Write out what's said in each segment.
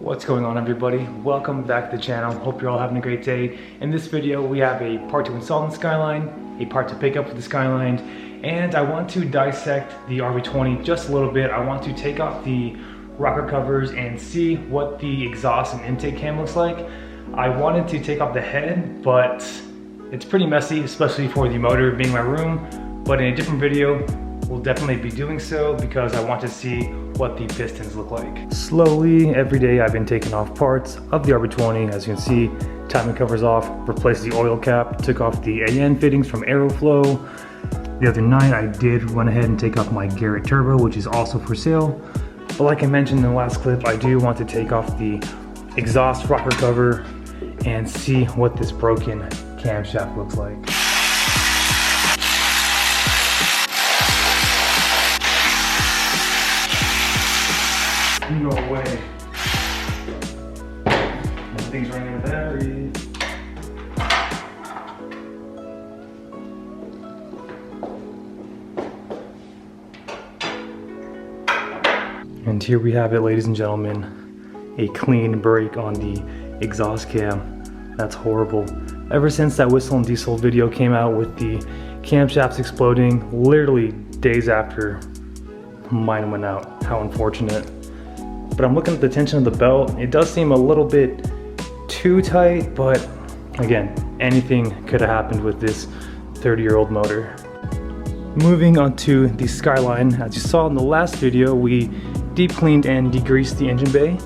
What's going on, everybody? Welcome back to the channel. Hope you're all having a great day. In this video we have a part to install in the Skyline, a part to pick up for the Skyline, and I want to dissect the Rb20 just a little bit. I want to take off the rocker covers and see what the exhaust and intake cam looks like. I wanted to take off the head, but it's pretty messy, especially for the motor being in my room. But in a different video, we'll definitely be doing so because I want to see what the pistons look like. Slowly, every day I've been taking off parts of the Rb20. As you can see, timing covers off, replaced the oil cap, took off the AN fittings from Aeroflow. The other night I did run ahead and take off my Garrett turbo, which is also for sale. But like I mentioned in the last clip, I do want to take off the exhaust rocker cover and see what this broken camshaft looks like. You go away. Everything's running in the battery. And here we have it, ladies and gentlemen. A clean break on the exhaust cam. That's horrible. Ever since that whistle and diesel video came out with the camshafts exploding, literally days after mine went out. How unfortunate. But I'm looking at the tension of the belt. It does seem a little bit too tight, but again, anything could have happened with this 30-year-old motor. Moving on to the Skyline, as you saw in the last video, we deep cleaned and degreased the engine bay.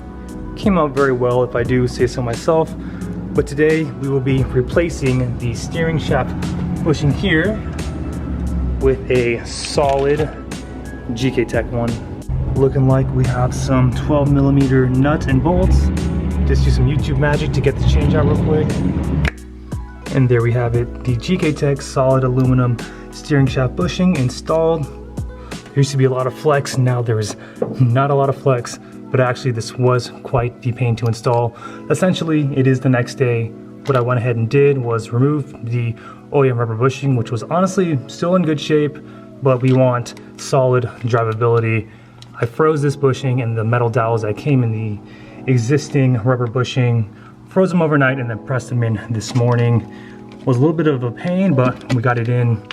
Came out very well, if I do say so myself. But today we will be replacing the steering shaft bushing here with a solid GK Tech one. Looking like we have some 12mm nuts and bolts. Just do some YouTube magic to get the change out real quick. And there we have it, the GK Tech solid aluminum steering shaft bushing installed. There used to be a lot of flex, now there is not a lot of flex, but actually this was quite the pain to install. Essentially, it is the next day. What I went ahead and did was remove the OEM rubber bushing, which was honestly still in good shape, but we want solid drivability. I froze this bushing and the metal dowels that came in the existing rubber bushing, froze them overnight and then pressed them in this morning. Was a little bit of a pain, but we got it in.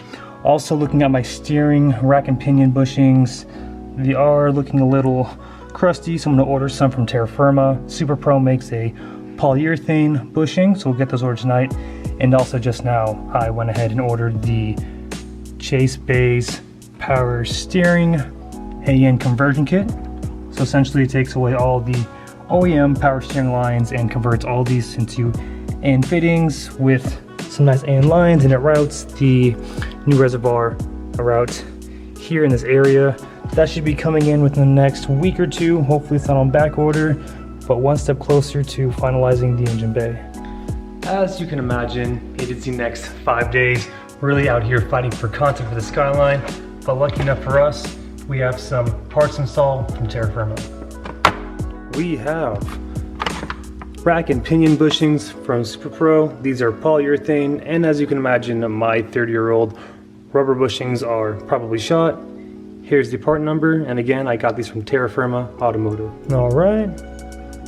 Also looking at my steering rack and pinion bushings, they are looking a little crusty, so I'm gonna order some from Terra Firma. Super Pro makes a polyurethane bushing, so we'll get those ordered tonight. And also just now, I went ahead and ordered the Chase Bays power steering AN conversion kit. So essentially it takes away all the OEM power steering lines and converts all these into AN fittings with some nice AN lines, and it routes the new reservoir route here in this area. That should be coming in within the next week or two. Hopefully it's not on back order, but one step closer to finalizing the engine bay. As you can imagine, it is the next 5 days really out here fighting for content for the Skyline, but lucky enough for us, we have some parts installed from Terra Firma. We have rack and pinion bushings from Super Pro. These are polyurethane, and as you can imagine, my 30-year-old rubber bushings are probably shot. Here's the part number, and again, I got these from Terra Firma Automotive. All right,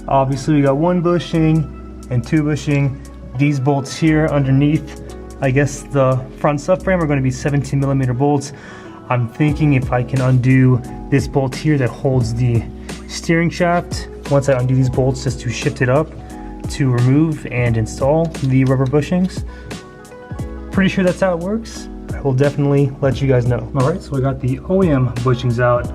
obviously we got one bushing and two bushing. These bolts here underneath, I guess the front subframe, are going to be 17mm bolts. I'm thinking if I can undo this bolt here that holds the steering shaft, once I undo these bolts just to shift it up to remove and install the rubber bushings. Pretty sure that's how it works. I will definitely let you guys know. All right, so I got the OEM bushings out.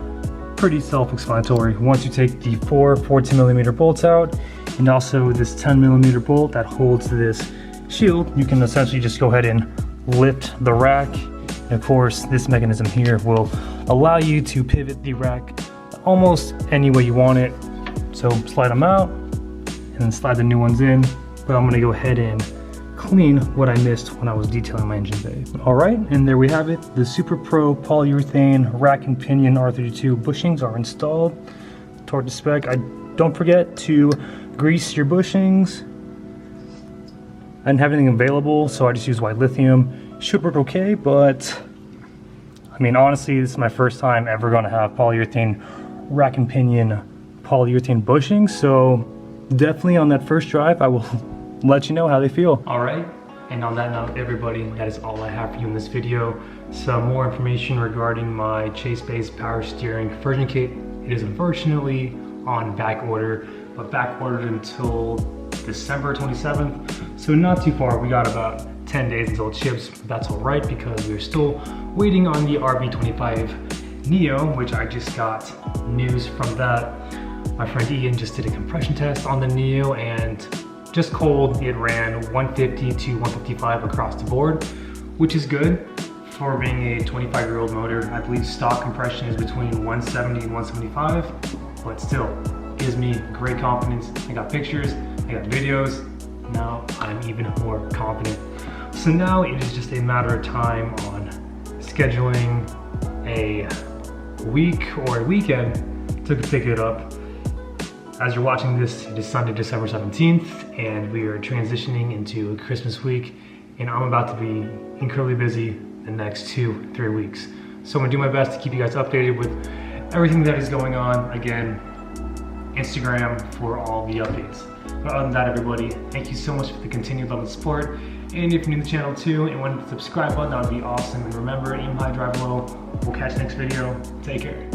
Pretty self-explanatory. Once you take the four 14mm bolts out and also this 10mm bolt that holds this shield, you can essentially just go ahead and lift the rack. And of course, this mechanism here will allow you to pivot the rack almost any way you want it. So slide them out and then slide the new ones in. But I'm gonna go ahead and clean what I missed when I was detailing my engine bay. All right, and there we have it. The Super Pro polyurethane rack and pinion R32 bushings are installed toward the spec. Don't forget to grease your bushings. I didn't have anything available, so I just used white lithium. Should work okay, but I mean, honestly, this is my first time ever gonna have polyurethane rack and pinion polyurethane bushing, so definitely on that first drive, I will let you know how they feel. All right, and on that note, everybody, that is all I have for you in this video. Some more information regarding my Chase-based power steering conversion kit. It is unfortunately on back order, but back ordered until December 27th, so not too far. We got about 10 days until it ships, but that's all right because we're still waiting on the Rb20 Neo, which I just got news from that. My friend Ian just did a compression test on the Neo, and just cold, it ran 150 to 155 across the board, which is good for being a 25-year-old motor. I believe stock compression is between 170 and 175, but still gives me great confidence. I got pictures, I got videos, now I'm even more confident. So now it is just a matter of time on scheduling a week or a weekend to pick it up. As you're watching this, it is Sunday, December 17th, and we are transitioning into Christmas week, and I'm about to be incredibly busy the next 2-3 weeks. So I'm gonna do my best to keep you guys updated with everything that is going on. Again, Instagram for all the updates. But other than that, everybody, thank you so much for the continued love and support. And if you're new to the channel too and want to subscribe button, that would be awesome. And remember, aim high, drive low. We'll catch you next video. Take care.